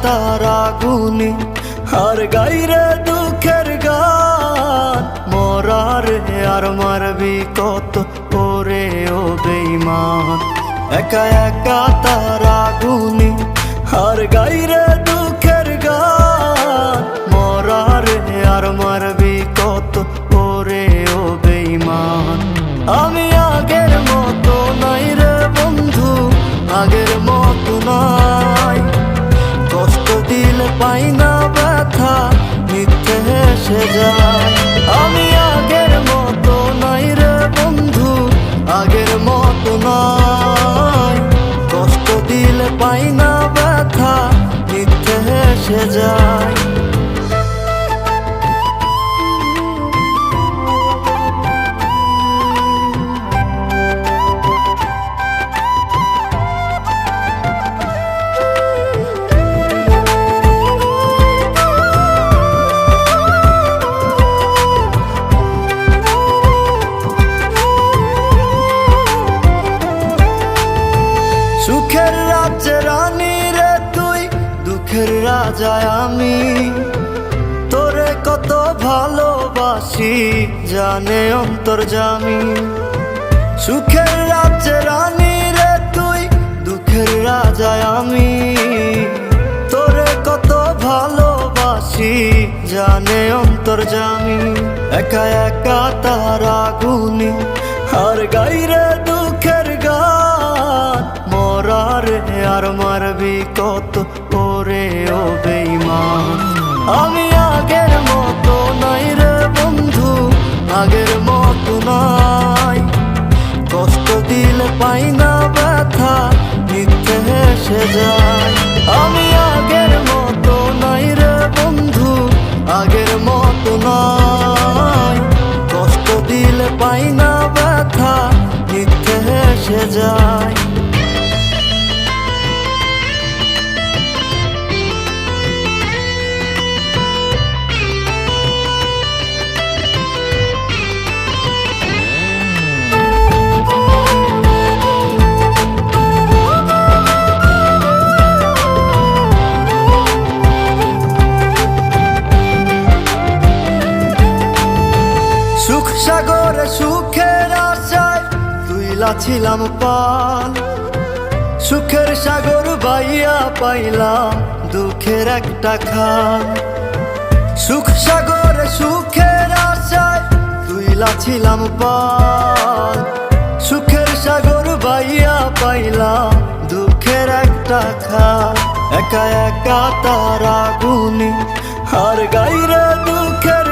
তারা গুনি আর গাইরে দুঃখের গান মরারে আর মারবি কত ওরে ও বেঈমান। একা একা তারা গুনি আর গাইরে দুঃখের গান মরারে আর মারবি কত ওরে ও বেঈমান। আমি আগের মতো নাই রে বন্ধু, আগের মতো নাই, কষ্ট দিলে পাই না ব্যথা, মিথ্যে হেসে যায়। আমি আগের মতো নাই রে বন্ধু, আগের মতো নাই, কষ্ট দিলে পাই না ব্যথা, মিথ্যে হেসে যায়। সুখের রাজ্যে রানী রে তুই, দুঃখের রাজায় আমি, তোরে কত ভালোবাসি জানে অন্তর্যামী। সুখের রাজ্যে রানী রে তুই, দুঃখের রাজায় আমি, তোরে কত ভালোবাসি জানে অন্তর্যামী। একা একা তারা গুনি আর গাইরে দুঃখের গান মরারে আর মারবি কত ওরে ও বেঈমান। আমি আগের মতো নাই রে বন্ধু, আগের মতো নাই, কষ্ট দিলে পাই না ব্যথা, মিথ্যে হেসে যায়। আমি আগের মতো নাই রে বন্ধু, আগের মতো নাই, কষ্ট দিলে পাই না ব্যথা, মিথ্যে হেসে যায়। সুখ সাগরে সুখের আশায় তুইলা ছিলাম পাল, সুখের সাগর বাইয়া পাইলাম দুঃখের একটা খাল। সুখ সাগরে সুখের আশায় তুইলা ছিলাম পাল, সুখের সাগর বাইয়া পাইলাম দুঃখের একটা খাল। একা একা তারা গুনি আর গাইরে দুঃখের